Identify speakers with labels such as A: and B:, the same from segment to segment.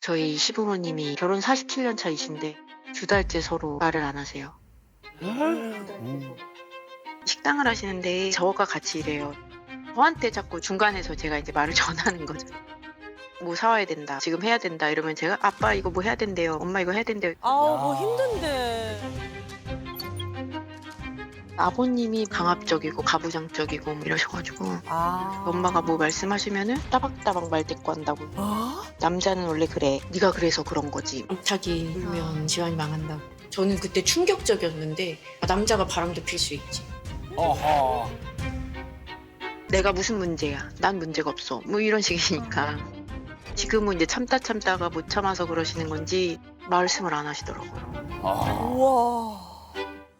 A: 저희 시부모님이 결혼 47년 차이신데 2달째 서로 말을 안 하세요. 식당을 하시는데 저와 같이 일해요. 저한테 자꾸 중간에서 제가 이제 말을 전하는 거죠. 뭐 사와야 된다, 지금 해야 된다 이러면 제가 아빠 이거 뭐 해야 된대요, 엄마 이거 해야 된대요.
B: 아우, 뭐 힘든데.
A: 아버님이 강압적이고 가부장적이고 뭐 이러셔가지고
B: 아.
A: 엄마가 뭐 말씀하시면은 따박따박 말대꾸한다고.
B: 어?
A: 남자는 원래 그래, 네가 그래서 그런 거지. 자기 울면 집안이 망한다고. 저는 그때 충격적이었는데 남자가 바람도 필 수 있지.
C: 어허.
A: 내가 무슨 문제야, 난 문제가 없어, 뭐 이런 식이니까. 지금은 이제 참다가 못 참아서 그러시는 건지 말씀을 안 하시더라고요.
B: 우와.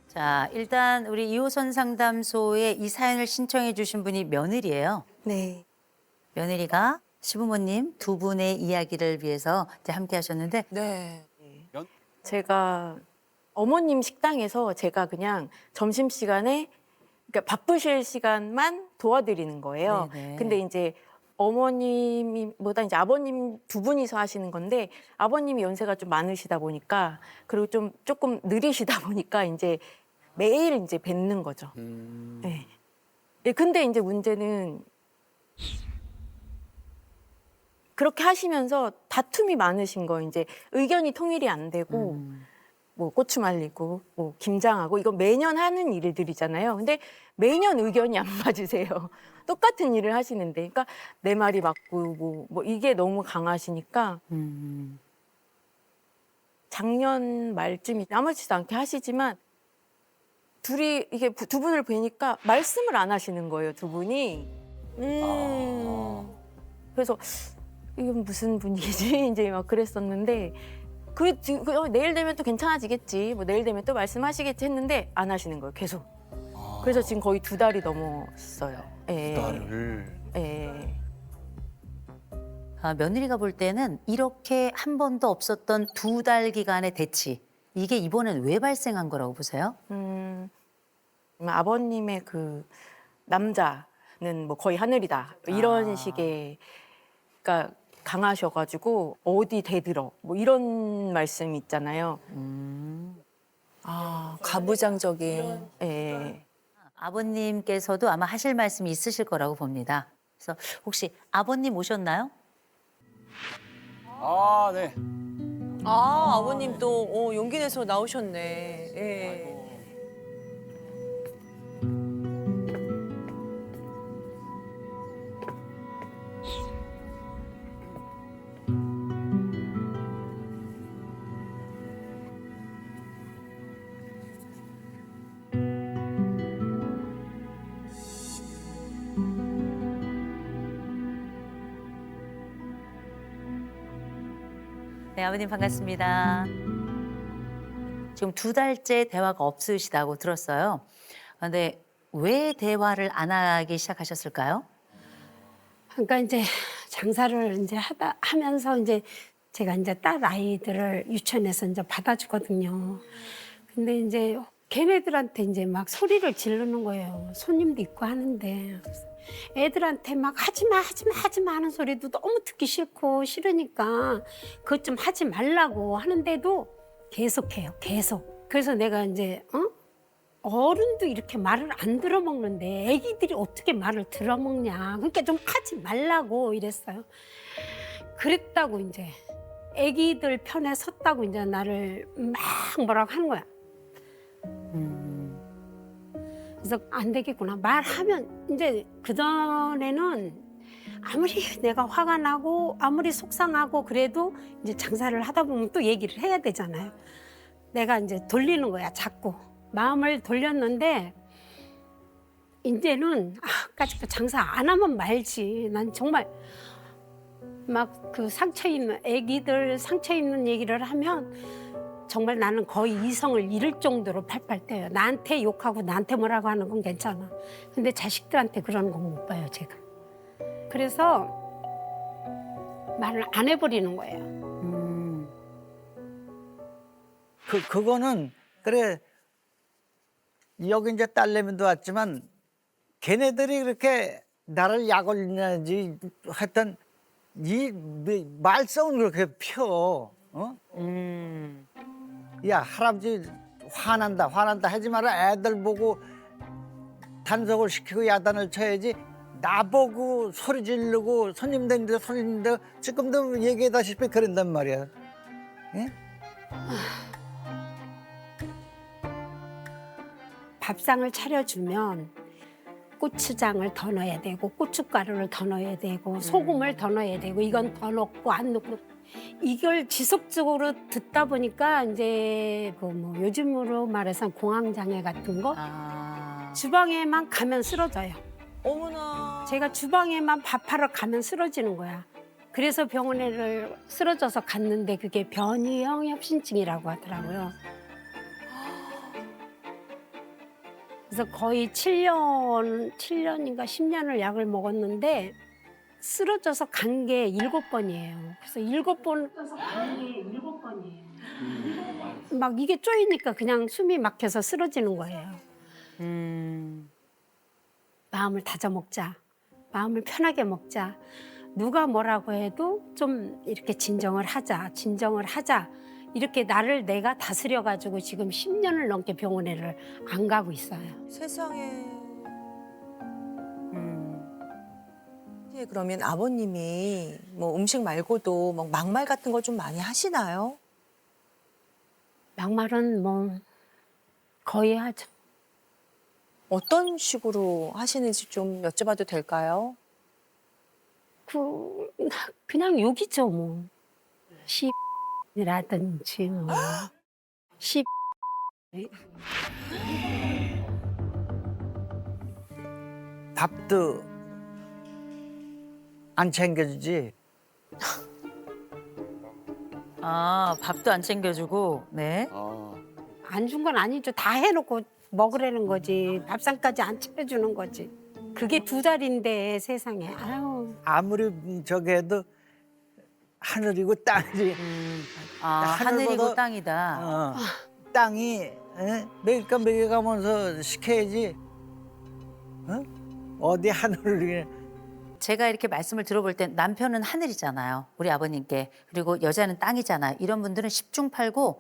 D: 자, 일단 우리 2호선 상담소에 이 사연을 신청해 주신 분이 며느리예요.
B: 네.
D: 며느리가 시부모님 두 분의 이야기를 위해서 이제 함께 하셨는데
B: 네.
E: 제가 어머님 식당에서 제가 그냥 점심시간에 그러니까 바쁘실 시간만 도와드리는 거예요.
D: 네네.
E: 근데 이제 어머님보다 이제 아버님 두 분이서 하시는 건데 아버님이 연세가 좀 많으시다 보니까 그리고 좀 조금 느리시다 보니까 이제 매일 이제 뵙는 거죠. 네. 예, 근데 이제 문제는 그렇게 하시면서 다툼이 많으신 거예요. 이제 의견이 통일이 안 되고 뭐 고추 말리고 뭐 김장하고 이거 매년 하는 일들이잖아요. 근데 매년 의견이 안 맞으세요. 똑같은 일을 하시는데, 그러니까 내 말이 맞고 뭐 이게 너무 강하시니까 작년 말쯤이 아무렇지도 않게 하시지만 둘이 이게 두 분을 뵈니까 말씀을 안 하시는 거예요, 두 분이. 그래서 이건 무슨 분위기지? 이제 막 그랬었는데 내일 되면 또 괜찮아지겠지. 뭐 내일 되면 또 말씀하시겠지 했는데 안 하시는 거예요, 계속. 그래서 지금 거의 2달이 넘었어요. 예.
C: 2달을.
E: 예.
D: 아, 며느리가 볼 때는 이렇게 한 번도 없었던 2달 기간의 대치, 이게 이번엔 왜 발생한 거라고 보세요?
E: 아버님의 그 남자는 뭐 거의 하늘이다 이런 식의, 그러니까 강하셔가지고 어디 대들어 뭐 이런 말씀 있잖아요.
B: 아, 가부장적인.
E: 예.
D: 아버님께서도 아마 하실 말씀이 있으실 거라고 봅니다. 그래서 혹시 아버님 오셨나요?
C: 아, 네.
B: 아, 아버님 또 용기 내서 나오셨네. 예.
D: 네, 아버님 반갑습니다. 지금 2달째 대화가 없으시다고 들었어요. 근데 왜 대화를 안 하기 시작하셨을까요?
F: 그러니까 이제 장사를 이제 하면서 이제 제가 이제 딸 아이들을 유치원에서 이제 받아주거든요. 근데 이제 걔네들한테 이제 막 소리를 지르는 거예요. 손님도 있고 하는데. 애들한테 막 하지 마 하는 소리도 너무 듣기 싫고 싫으니까 그것 좀 하지 말라고 하는데도 계속해요. 계속. 그래서 내가 이제 어른도 이렇게 말을 안 들어먹는데 애기들이 어떻게 말을 들어먹냐. 그러니까 좀 하지 말라고 이랬어요. 그랬다고 이제 애기들 편에 섰다고 이제 나를 막 뭐라고 하는 거야. 그래서 안 되겠구나. 말하면 이제 그전에는 아무리 내가 화가 나고 아무리 속상하고 그래도 이제 장사를 하다 보면 또 얘기를 해야 되잖아요. 내가 이제 돌리는 거야, 자꾸. 마음을 돌렸는데 이제는 까짓거 장사 안 하면 말지. 난 정말 막 그 상처 있는 애기들 상처 있는 얘기를 하면 정말 나는 거의 이성을 잃을 정도로 팔팔 뛰어요. 나한테 욕하고 나한테 뭐라고 하는 건 괜찮아. 근데 자식들한테 그러는 건 못 봐요, 제가. 그래서 말을 안 해버리는 거예요.
G: 그거는 그래 여기 이제 딸내미도 왔지만 걔네들이 그렇게 나를 약 올리는지 하여튼 이 말썽을 그렇게 펴. 어? 야, 할아버지 화난다 하지 마라. 애들 보고 단속을 시키고 야단을 쳐야지. 나보고 소리 지르고 손님들인데 지금도 얘기하다시피 그런단 말이야. 예?
F: 밥상을 차려주면 고추장을 더 넣어야 되고 고춧가루를 더 넣어야 되고 소금을 더 넣어야 되고 이건 더 넣고 안 넣고 이걸 지속적으로 듣다 보니까 이제 그 뭐 요즘으로 말해서 공황장애 같은 거 주방에만 가면 쓰러져요.
B: 어머나.
F: 제가 주방에만 밥하러 가면 쓰러지는 거야. 그래서 병원에를 쓰러져서 갔는데 그게 변이형 협심증이라고 하더라고요. 그래서 거의 7년인가 10년을 약을 먹었는데 쓰러져서 간 게 7번이에요. 그래서 7번 간 게 7번이에요. 막 이게 쪼이니까 그냥 숨이 막혀서 쓰러지는 거예요. 마음을 다져 먹자. 마음을 편하게 먹자. 누가 뭐라고 해도 좀 이렇게 진정을 하자. 이렇게 나를 내가 다스려가지고 지금 10년을 넘게 병원에를 안 가고 있어요.
B: 세상에. 그러면 아버님이 뭐 음식 말고도 뭐 막말 같은 거 좀 많이 하시나요?
F: 막말은 뭐 거의 하죠.
B: 어떤 식으로 하시는지 좀 여쭤봐도 될까요?
F: 그냥 욕이죠 뭐. 이라든지 뭐.
G: 밥도 안 챙겨주지.
D: 아, 밥도 안 챙겨주고, 네.
F: 안 준 건 아니죠. 다 해놓고 먹으라는 거지. 밥상까지 안 차려주는 거지. 그게 2달인데 세상에. 아유.
G: 아무리 저기 해도 하늘이고 땅이지.
D: 아,
G: 하늘보다-
D: 하늘이고 땅이다.
G: 땅이 매일까 매겨가면서 시켜야지. 어디 하늘을
D: 제가 이렇게 말씀을 들어볼 땐 남편은 하늘이잖아요. 우리 아버님께. 그리고 여자는 땅이잖아요. 이런 분들은 10중 8구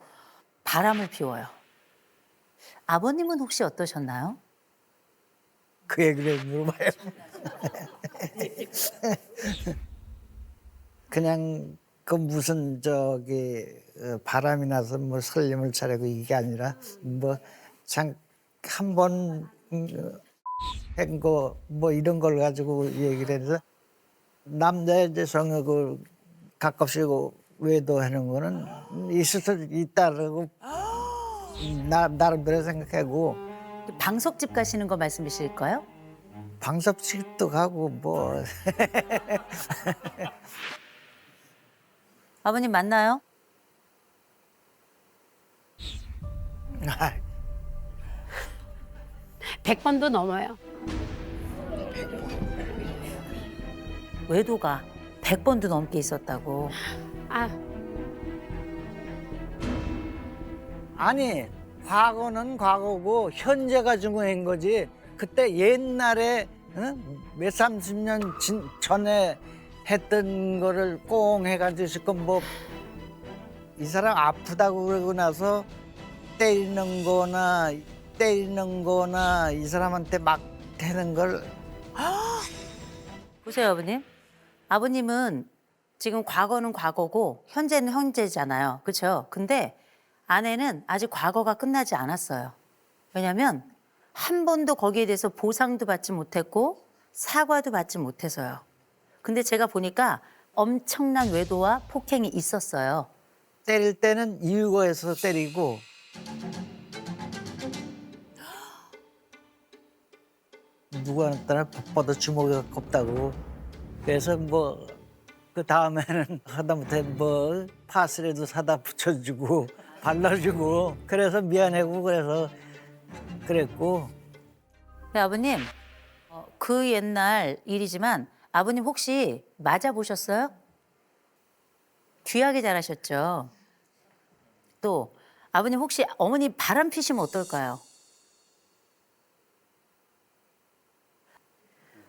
D: 바람을 피워요. 아버님은 혹시 어떠셨나요?
G: 그 얘기를 물어봐요. 그냥 그 무슨 저기 바람이 나서 뭐 설림을 차리고 이게 아니라 뭐 참 한 번 한 거 뭐 이런 걸 가지고 얘기를 해서 남자의 이제 성욕을 가끔씩 외도하는 거는 있을 수 있다라고 나름대로 생각하고
D: 방석집 가시는 거 말씀이실까요?
G: 방석집도 가고 뭐
D: 아버님 맞나요?
F: 100번도 넘어요.
D: 외도가 100번도 넘게 있었다고.
F: 아,
G: 아니 과거는 과거고 현재가 중요한 거지. 그때 옛날에 몇 30년 전에 했던 거를 꽁 해가지고 지금 뭐 이 사람 아프다고 그러고 나서 때리는 거나 이 사람한테 막 되는 걸
D: 보세요, 아버님. 아버님은 지금 과거는 과거고 현재는 현재잖아요. 그렇죠? 근데 아내는 아직 과거가 끝나지 않았어요. 왜냐하면 한 번도 거기에 대해서 보상도 받지 못했고 사과도 받지 못해서요. 근데 제가 보니까 엄청난 외도와 폭행이 있었어요.
G: 때릴 때는 이유가 있어서 때리고 누구한테나 뻗어 주먹이 겁다고. 그래서 뭐 그 다음에는 하다못해 뭐 파스라도 사다 붙여주고 발라주고 그래서 미안하고 그래서 그랬고.
D: 네, 아버님, 그 옛날 일이지만 아버님 혹시 맞아보셨어요? 귀하게 잘하셨죠. 또 아버님 혹시 어머니 바람 피시면 어떨까요?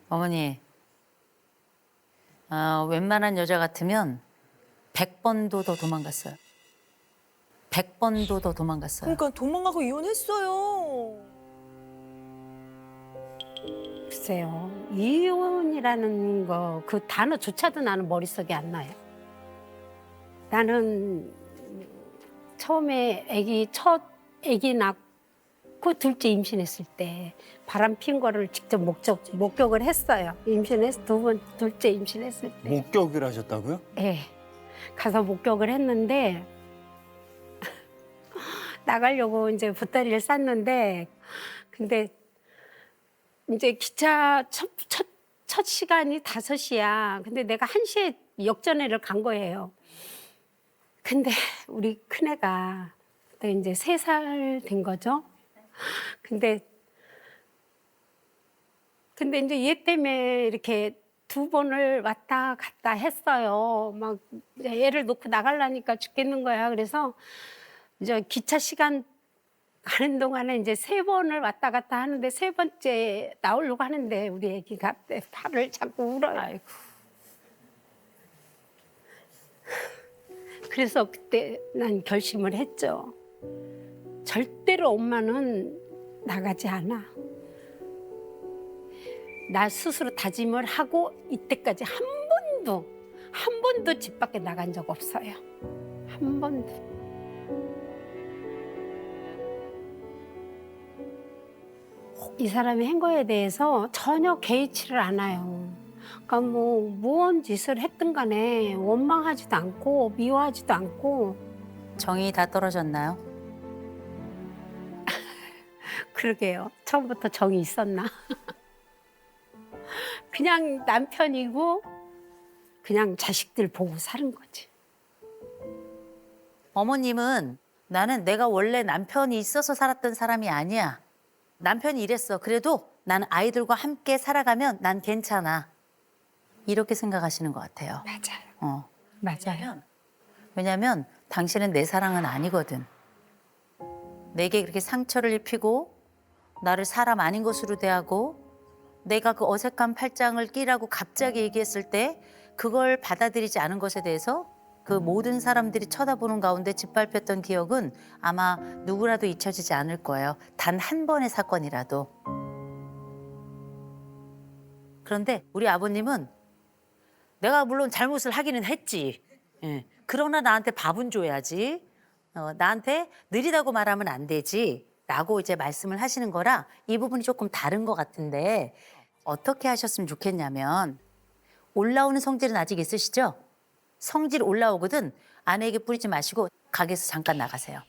D: 어머니, 웬만한 여자 같으면 100번도 더 도망갔어요. 100번도 더 도망갔어요.
B: 그러니까 도망가고 이혼했어요.
F: 글쎄요. 이혼이라는 거 그 단어조차도 나는 머릿속에 안 나요. 나는 처음에 첫 아기 낳고 둘째 임신했을 때 바람 핀 거를 직접 목격을 했어요. 임신해서 둘째 임신했을 때.
C: 목격을 하셨다고요?
F: 네. 가서 목격을 했는데 나가려고 이제 보따리를 쌌는데 근데 이제 기차 첫 시간이 5시야. 근데 내가 1시에 역전회를 간 거예요. 근데 우리 큰애가 그때 이제 3살 된 거죠. 근데 이제 얘 때문에 이렇게 2번을 왔다 갔다 했어요. 막 애를 놓고 나가려니까 죽겠는 거야. 그래서 이제 기차 시간 가는 동안에 이제 3번을 왔다 갔다 하는데 3번째 나오려고 하는데 우리 애기가 팔을 자꾸 울어요. 아이고. 그래서 그때 난 결심을 했죠. 절대로 엄마는 나가지 않아. 나 스스로 다짐을 하고 이때까지 한 번도 집 밖에 나간 적 없어요. 한 번도. 이 사람이 한 거에 대해서 전혀 개의치를 않아요. 그러니까 무언 짓을 했든 간에 원망하지도 않고 미워하지도 않고.
D: 정이 다 떨어졌나요?
F: 그러게요. 처음부터 정이 있었나? 그냥 남편이고 그냥 자식들 보고 사는 거지.
D: 어머님은 나는 내가 원래 남편이 있어서 살았던 사람이 아니야. 남편이 이랬어. 그래도 나는 아이들과 함께 살아가면 난 괜찮아. 이렇게 생각하시는 것 같아요.
F: 맞아요. 맞아요.
D: 왜냐면 당신은 내 사랑은 아니거든. 내게 그렇게 상처를 입히고 나를 사람 아닌 것으로 대하고 내가 그 어색한 팔짱을 끼라고 갑자기 얘기했을 때 그걸 받아들이지 않은 것에 대해서 그 모든 사람들이 쳐다보는 가운데 짓밟혔던 기억은 아마 누구라도 잊혀지지 않을 거예요. 단 한 번의 사건이라도. 그런데 우리 아버님은 내가 물론 잘못을 하기는 했지. 예. 그러나 나한테 밥은 줘야지. 나한테 느리다고 말하면 안 되지. 라고 이제 말씀을 하시는 거라 이 부분이 조금 다른 것 같은데 어떻게 하셨으면 좋겠냐면 올라오는 성질은 아직 있으시죠? 성질 올라오거든 아내에게 뿌리지 마시고 가게에서 잠깐 나가세요.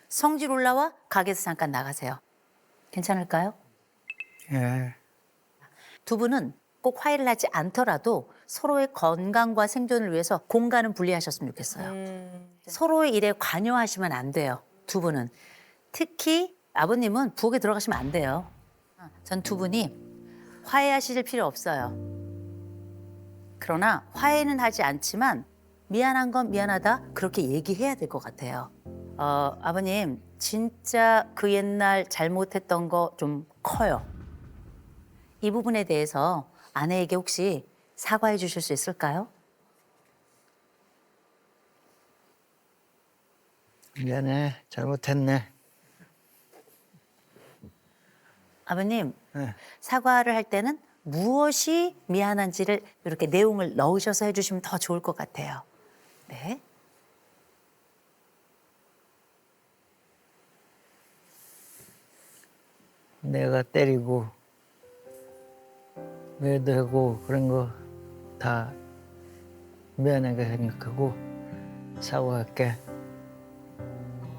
D: 성질 올라와 가게에서 잠깐 나가세요. 괜찮을까요?
G: 예.
D: 두 분은 꼭 화해를 하지 않더라도 서로의 건강과 생존을 위해서 공간은 분리하셨으면 좋겠어요. 서로의 일에 관여하시면 안 돼요. 두 분은. 특히 아버님은 부엌에 들어가시면 안 돼요. 전 두 분이 화해하실 필요 없어요. 그러나 화해는 하지 않지만 미안한 건 미안하다 그렇게 얘기해야 될 것 같아요. 아버님 진짜 그 옛날 잘못했던 거 좀 커요. 이 부분에 대해서 아내에게 혹시 사과해 주실 수 있을까요?
G: 미안해, 잘못했네.
D: 아버님
G: 네.
D: 사과를 할 때는 무엇이 미안한지를 이렇게 내용을 넣으셔서 해주시면 더 좋을 것 같아요. 네.
G: 내가 때리고 매도하고 그런 거 다 미안하게 생각하고 사과할게.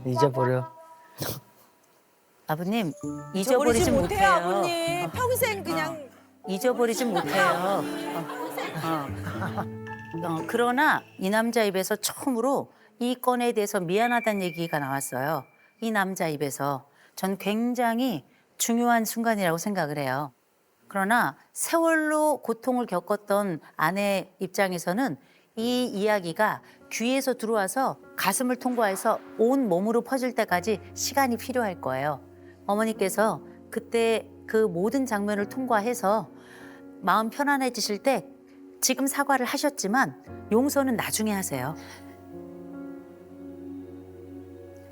G: 잊어버려.
D: 아버님
B: 잊어버리지
D: 잊어버리진
B: 못해요,
D: 못해요.
B: 아버님. 평생 그냥
D: 잊어버리진 못해요. 그러나 이 남자 입에서 처음으로 이 건에 대해서 미안하다는 얘기가 나왔어요. 이 남자 입에서 전 굉장히 중요한 순간이라고 생각을 해요. 그러나 세월로 고통을 겪었던 아내 입장에서는 이 이야기가 귀에서 들어와서 가슴을 통과해서 온 몸으로 퍼질 때까지 시간이 필요할 거예요. 어머니께서 그때 그 모든 장면을 통과해서 마음 편안해지실 때 지금 사과를 하셨지만 용서는 나중에 하세요.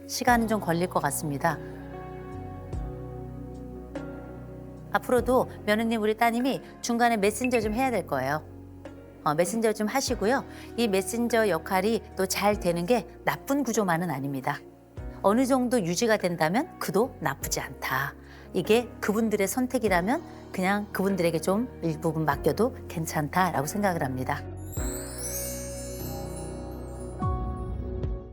D: 시간은 좀 걸릴 것 같습니다. 앞으로도 며느님 우리 따님이 중간에 메신저 좀 해야 될 거예요. 메신저 좀 하시고요. 이 메신저 역할이 또 잘 되는 게 나쁜 구조만은 아닙니다. 어느 정도 유지가 된다면 그도 나쁘지 않다. 이게 그분들의 선택이라면 그냥 그분들에게 좀 일부분 맡겨도 괜찮다라고 생각을 합니다.